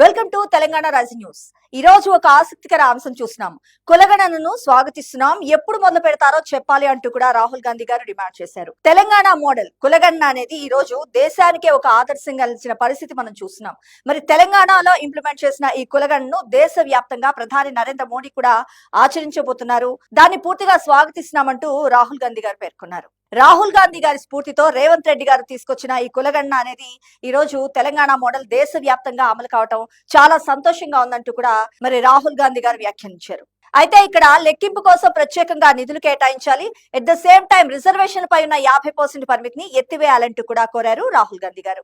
Welcome to Telangana rising news. ఈ రోజు ఒక ఆసక్తికర అంశం చూస్తున్నాం. కులగణనను స్వాగతిస్తున్నాం, ఎప్పుడు మొదలు పెడతారో చెప్పాలి అంటూ కూడా రాహుల్ గాంధీ గారు డిమాండ్ చేశారు. తెలంగాణ మోడల్ కులగణన అనేది ఈ రోజు దేశానికే ఒక ఆదర్శంగా నిలిచిన పరిస్థితి మనం చూస్తున్నాం. మరి తెలంగాణలో ఇంప్లిమెంట్ చేసిన ఈ కులగణను దేశ వ్యాప్తంగా ప్రధాని నరేంద్ర మోడీ కూడా ఆచరించబోతున్నారు. దాన్ని పూర్తిగా స్వాగతిస్తున్నామంటూ రాహుల్ గాంధీ గారు పేర్కొన్నారు. రాహుల్ గాంధీ గారి స్ఫూర్తితో రేవంత్ రెడ్డి గారు తీసుకొచ్చిన ఈ కులగణన అనేది ఈ రోజు తెలంగాణ మోడల్ దేశ వ్యాప్తంగా అమలు కావటం చాలా సంతోషంగా ఉందంటూ కూడా మరి రాహుల్ గాంధీ గారు వ్యాఖ్యానించారు. అయితే ఇక్కడ లెక్కింపు కోసం ప్రత్యేకంగా నిధులు కేటాయించాలి, at the same time reservation పై ఉన్న 50% పరిమితిని ఎత్తివేయాలంటూ కూడా కోరారు రాహుల్ గాంధీ గారు.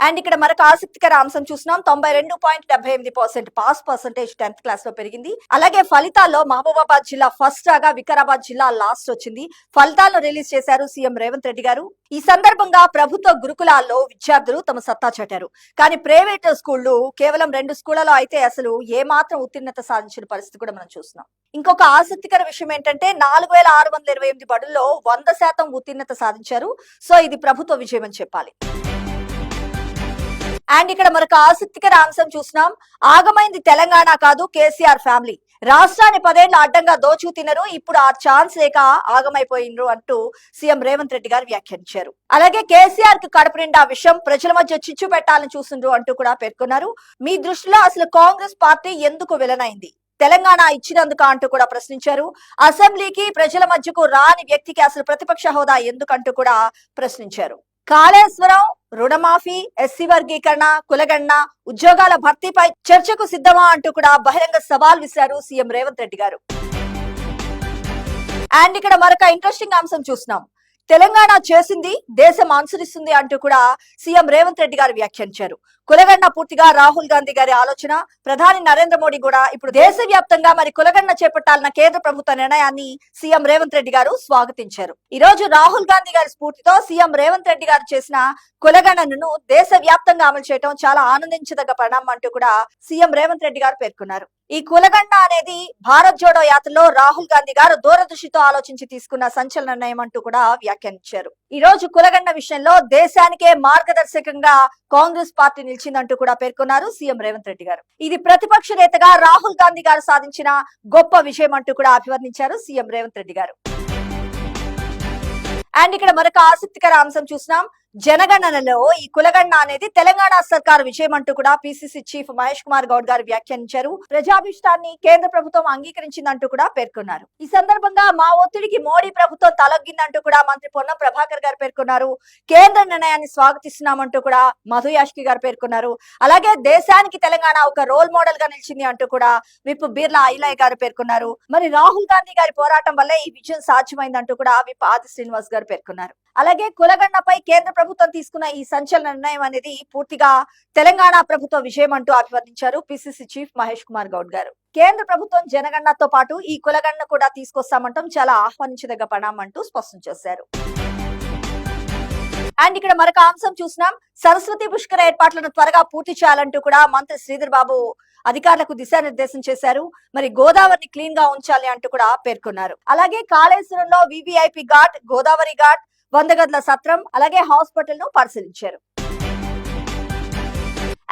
అండ్ ఇక్కడ మరొక ఆసక్తికర అంశం చూస్తున్నాం. 92.78% పాస్ పర్సెంటేజ్ 10th క్లాస్ లో పెరిగింది. అలాగే ఫలితాల్లో మహబూబాబాద్ జిల్లా ఫస్ట్ రాగా వికారాబాద్ జిల్లా లాస్ట్ వచ్చింది. ఫలితాలను రిలీజ్ చేశారు సీఎం రేవంత్ రెడ్డి గారు. ఈ సందర్భంగా ప్రభుత్వ గురుకులాల్లో విద్యార్థులు తమ సత్తా చాటారు. కానీ ప్రైవేట్ స్కూళ్లు కేవలం 2 స్కూళ్లలో అయితే అసలు ఏమాత్రం ఉత్తీర్ణత సాధించిన పరిస్థితి కూడా మనం చూస్తున్నాం. ఇంకొక ఆసక్తికర విషయం ఏంటంటే 4628 బడుల్లో 100% ఉత్తీర్ణత సాధించారు. సో ఇది ప్రభుత్వ విజయం అని చెప్పాలి. అండ్ ఇక్కడ మరొక ఆసక్తికర అంశం చూస్తున్నాం. ఆగమైంది తెలంగాణ కాదు కేసీఆర్ ఫ్యామిలీ. రాష్ట్రాన్ని 10 ఏళ్ల అడ్డంగా దోచుకు తినరు, ఇప్పుడు ఆ ఛాన్స్ లేక ఆగమైపోయినరు అంటూ సీఎం రేవంత్ రెడ్డి గారు వ్యాఖ్యానించారు. అలాగే కేసీఆర్ కు కడుపు నిండా విషయం, ప్రజల మధ్య చిచ్చు పెట్టాలని చూస్తుండ్రు అంటూ కూడా పేర్కొన్నారు. మీ దృష్టిలో అసలు కాంగ్రెస్ పార్టీ ఎందుకు విలనైంది, తెలంగాణ ఇచ్చినందుకు అంటూ కూడా ప్రశ్నించారు. అసెంబ్లీకి ప్రజల మధ్యకు రాని వ్యక్తికి అసలు ప్రతిపక్ష హోదా ఎందుకంటూ కూడా ప్రశ్నించారు. కాళేశ్వరం, రుణమాఫీ, ఎస్సీ వర్గీకరణ, కులగణన, ఉద్యోగాల భర్తీపై చర్చకు సిద్ధమా అంటూ కూడా బహిరంగ సవాల్ విసిరారు సీఎం రేవంత్ రెడ్డి గారు. అండ్ ఇక్కడ మరొక ఇంట్రెస్టింగ్ అంశం చూస్తున్నాం. తెలంగాణ చేసింది దేశం అనుసరిస్తుంది అంటూ కూడా సీఎం రేవంత్ రెడ్డి గారు వ్యాఖ్యానించారు. కులగణన పూర్తిగా రాహుల్ గాంధీ గారి ఆలోచన. ప్రధాని నరేంద్ర మోడీ కూడా ఇప్పుడు దేశవ్యాప్తంగా మరి కులగణన చేపట్టాలన్న కేంద్ర ప్రభుత్వ నిర్ణయాన్ని సీఎం రేవంత్ రెడ్డి గారు స్వాగతించారు. ఈ రోజు రాహుల్ గాంధీ గారి స్ఫూర్తితో సీఎం రేవంత్ రెడ్డి గారు చేసిన కులగణనను దేశ వ్యాప్తంగా అమలు చేయడం చాలా ఆనందించదగ్గ పరిణామం అంటూ కూడా సీఎం రేవంత్ రెడ్డి గారు పేర్కొన్నారు. ఈ కులగణన అనేది భారత్ జోడో యాత్రలో రాహుల్ గాంధీ గారు దూరదృష్టితో ఆలోచించి తీసుకున్న సంచలన నిర్ణయం అంటూ కూడా వ్యాఖ్యానించారు. ఈ రోజు కులగణన విషయంలో దేశానికే మార్గదర్శకంగా కాంగ్రెస్ పార్టీ నిలిచిందంటూ కూడా పేర్కొన్నారు సీఎం రేవంత్ రెడ్డి గారు. ఇది ప్రతిపక్ష నేతగా రాహుల్ గాంధీ గారు సాధించిన గొప్ప విజయం అంటూ కూడా అభివర్ణించారు సీఎం రేవంత్ రెడ్డి గారు. అండ్ ఇక్కడ మరొక ఆసక్తికర అంశం చూసినాం. జనగణనలో ఈ కులగణన అనేది తెలంగాణ సర్కారు విజయం అంటూ కూడా పిసిసి చీఫ్ మహేష్ కుమార్ గౌడ్ గారు వ్యాఖ్యానించారు. ప్రజాభిష్టాన్ని కేంద్ర ప్రభుత్వం అంగీకరించిందంటూ కూడా పేర్కొన్నారు. ఈ సందర్భంగా మా ఒత్తిడికి మోడీ ప్రభుత్వం తలొగ్గిందంటూ కూడా మంత్రి పొన్నం ప్రభాకర్ గారు పేర్కొన్నారు. కేంద్ర నిర్ణయాన్ని స్వాగతిస్తున్నామంటూ కూడా మధు యాష్కి గారు పేర్కొన్నారు. అలాగే దేశానికి తెలంగాణ ఒక రోల్ మోడల్ గా నిలిచింది అంటూ కూడా విప్ బీర్లా ఐలయ్య గారు పేర్కొన్నారు. మరి రాహుల్ గాంధీ గారి పోరాటం వల్లే ఈ విజయం సాధ్యమైందంటూ కూడా విప్ ఆది శ్రీనివాస్ గారు పేర్కొన్నారు. అలాగే కులగణనపై కేంద్ర ప్రభుత్వం తీసుకున్న ఈ సంచలన నిర్ణయం అనేది పూర్తిగా తెలంగాణ ప్రభుత్వ విజయం అంటూ అభివర్ణించారు పిసిసి చీఫ్ మహేష్ కుమార్ గౌడ్ గారు. కేంద్ర ప్రభుత్వం జనగణనతో పాటు ఈ కులగణన కూడా తీసుకొస్తామంటాం చాలా ఆహ్వానించదగ్గ పరిణామం అంటూ స్పష్టం చేశారు. అండ్ ఇక్కడ మరొక అంశం చూసినాం. సరస్వతి పుష్కర ఏర్పాట్లను త్వరగా పూర్తి చేయాలంటూ కూడా మంత్రి శ్రీధర్ బాబు అధికారులకు దిశానిర్దేశం చేశారు. మరి గోదావరిని క్లీన్ గా ఉంచాలి అంటూ కూడా పేర్కొన్నారు. అలాగే కాళేశ్వరంలో వివిఐపి ఘాట్, గోదావరి ఘాట్, 100 గదుల సత్రం, అలాగే హాస్పిటల్ ను పరిశీలించారు.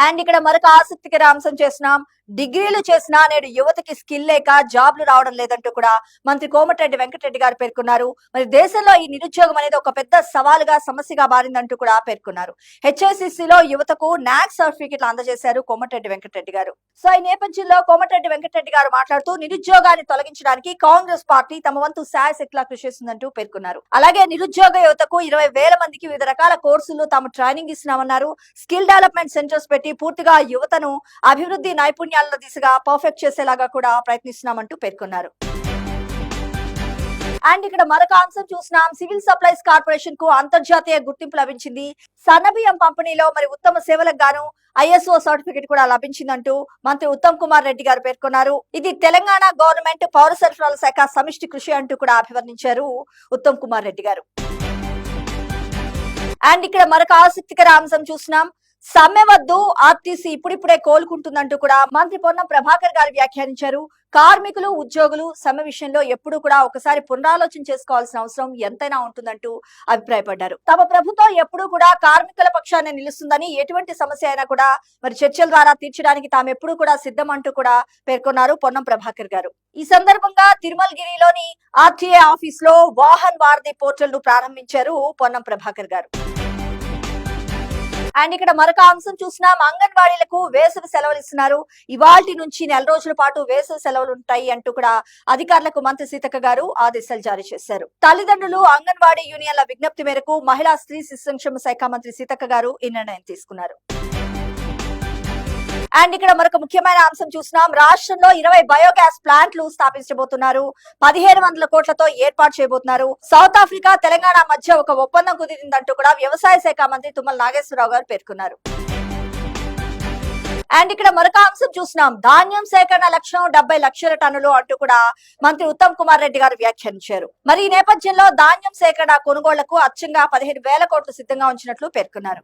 అండ్ ఇక్కడ మరొక ఆసక్తికర అంశం చేస్తున్నాం. డిగ్రీలు చేసినా నేడు యువతకి స్కిల్ లేక జాబ్లు రావడం లేదంటూ కూడా మంత్రి కోమటిరెడ్డి వెంకటరెడ్డి గారు పేర్కొన్నారు. మరి దేశంలో ఈ నిరుద్యోగం అనేది ఒక పెద్ద సవాలుగా సమస్యగా మారిందంటూ కూడా పేర్కొన్నారు. హెచ్ఐసిసిలో యువతకు నాక్ సర్టిఫికెట్లు అందజేశారు కోమటిరెడ్డి వెంకటరెడ్డి గారు. సో ఈ నేపథ్యంలో కోమటిరెడ్డి వెంకటరెడ్డి గారు మాట్లాడుతూ నిరుద్యోగాన్ని తొలగించడానికి కాంగ్రెస్ పార్టీ తమ వంతు శాయశక్తిలా కృషి చేస్తుందంటూ పేర్కొన్నారు. అలాగే నిరుద్యోగ యువతకు 20,000 మందికి వివిధ రకాల కోర్సులు తాము ట్రైనింగ్ ఇస్తున్నామన్నారు. స్కిల్ డెవలప్మెంట్ సెంటర్స్ పెట్టి పూర్తిగా యువతను అభివృద్ధి నైపుణ్యాల దిశగా పర్ఫెక్ట్ చేసేలాగా కూడా ప్రయత్నిస్తున్నామంటూ పేర్కొన్నారు. అండ్ ఇక్కడ మరొక అంశం చూసినాం. సివిల్ సప్లైస్ కార్పొరేషన్ కు అంతర్జాతీయ గుర్తింపు లభించింది. సన్నబియ్యం పంపిణీలో మరి ఉత్తమ సేవలకు గాను ఐఎస్ఓ సర్టిఫికెట్ కూడా లభించిందంటూ మంత్రి ఉత్తమ్ కుమార్ రెడ్డి గారు పేర్కొన్నారు. ఇది తెలంగాణ గవర్నమెంట్ పౌర సరఫరాల శాఖ సమిష్టి కృషి అంటూ కూడా అభివర్ణించారు ఉత్తమ్ కుమార్ రెడ్డి గారు. అండ్ ఇక్కడ మరొక ఆసక్తికర అంశం చూసినాం. సమ్మె వద్దు, ఆర్టీసీ ఇప్పుడిప్పుడే కోలుకుంటుందంటూ కూడా మంత్రి పొన్నం ప్రభాకర్ గారు వ్యాఖ్యానించారు. కార్మికులు, ఉద్యోగులు సమ్మె విషయంలో ఎప్పుడు కూడా ఒకసారి పునరాలోచన చేసుకోవాల్సిన అవసరం ఎంతైనా ఉంటుందంటూ అభిప్రాయపడ్డారు. తమ ప్రభుత్వం ఎప్పుడూ కూడా కార్మికుల పక్షాన్ని నిలుస్తుందని, ఎటువంటి సమస్య అయినా కూడా మరి చర్చల ద్వారా తీర్చడానికి తాము ఎప్పుడూ కూడా సిద్ధం అంటూ కూడా పేర్కొన్నారు పొన్నం ప్రభాకర్ గారు. ఈ సందర్భంగా తిరుమలగిరిలోని ఆర్టీఏ ఆఫీస్ లో వాహన్ వారధి పోర్టల్ ను ప్రారంభించారు పొన్నం ప్రభాకర్ గారు. అండ్ ఇక్కడ మరొక అంశం చూసినాం. అంగన్వాడీలకు వేసవి సెలవులు ఇస్తున్నారు. ఇవాల్టి నుంచి నెల రోజుల పాటు వేసవి సెలవులు ఉంటాయి అంటూ కూడా అధికారులకు మంత్రి సీతక్క గారు ఆదేశాలు జారీ చేశారు. తల్లిదండ్రులు, అంగన్వాడీ యూనియన్ల విజ్ఞప్తి మేరకు మహిళా స్త్రీ శిశు సంక్షేమ శాఖ మంత్రి సీతక్క గారు ఈ నిర్ణయం తీసుకున్నారు. అండ్ ఇక్కడ మరొక ముఖ్యమైన అంశం చూసినాం. రాష్ట్రంలో 20 బయోగ్యాస్ ప్లాంట్లు స్థాపించబోతున్నారు. 1500 కోట్లతో ఏర్పాటు చేయబోతున్నారు. సౌత్ ఆఫ్రికా, తెలంగాణ మధ్య ఒక ఒప్పందం కుదిరిందంటూ కూడా వ్యవసాయ శాఖ మంత్రి తుమ్మల నాగేశ్వరరావు గారు పేర్కొన్నారు. అండ్ ఇక్కడ మరొక అంశం చూసినాం. ధాన్యం సేకరణ లక్ష్యం 70 లక్షల టన్నులు అంటూ కూడా మంత్రి ఉత్తమ్ కుమార్ రెడ్డి గారు వ్యాఖ్యానించారు. మరి ఈ నేపథ్యంలో ధాన్యం సేకరణ కొనుగోళ్లకు అచ్చంగా 15,000 కోట్లు సిద్ధంగా ఉంచినట్లు పేర్కొన్నారు.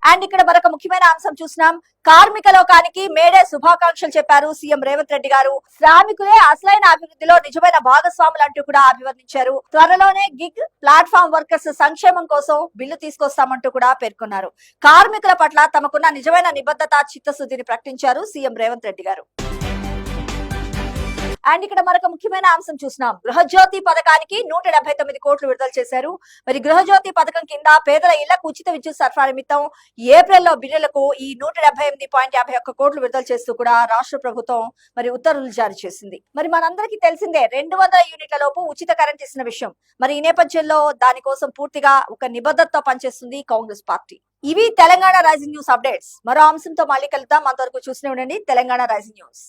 అండ్ ఇక్కడ మరొక ముఖ్యమైన అంశం చూసినాం. కార్మిక లోకానికి మేడే శుభాకాంక్షలు చెప్పారు సీఎం రేవంత్ రెడ్డి గారు. శ్రామికులే అసలైన అభివృద్ధిలో నిజమైన భాగస్వాములు అంటూ కూడా అభివర్ణించారు. త్వరలోనే గిగ్ ప్లాట్ఫామ్ వర్కర్స్ సంక్షేమం కోసం బిల్లు తీసుకొస్తామంటూ కూడా పేర్కొన్నారు. కార్మికుల పట్ల తమకున్న నిజమైన నిబద్ధత, చిత్తశుద్ధిని ప్రకటించారు సీఎం రేవంత్ రెడ్డి గారు. అండ్ ఇక్కడ మరొక ముఖ్యమైన అంశం చూసినాం. గృహజ్యోతి పథకానికి 179 కోట్లు విడుదల చేశారు. మరి గృహజ్యోతి పథకం కింద పేదల ఇళ్లకు ఉచిత విద్యుత్ సరఫరా నిమిత్తం ఏప్రిల్లో బిల్లులకు ఈ 178.51 కోట్లు విడుదల చేస్తూ కూడా రాష్ట్ర ప్రభుత్వం మరి ఉత్తర్వులు జారీ చేసింది. మరి మనందరికీ తెలిసిందే 200 యూనిట్ల లోపు ఉచిత కరెంట్ ఇస్తున్న విషయం. మరి ఈ నేపథ్యంలో దానికోసం పూర్తిగా ఒక నిబద్ధతతో పనిచేస్తుంది కాంగ్రెస్ పార్టీ. ఇవి తెలంగాణ రైజింగ్ న్యూస్ అప్డేట్స్. మరో అంశంతో మళ్ళీ కలుద్దాం. అంతవరకు చూస్తూనే ఉండండి తెలంగాణ రైజింగ్ న్యూస్.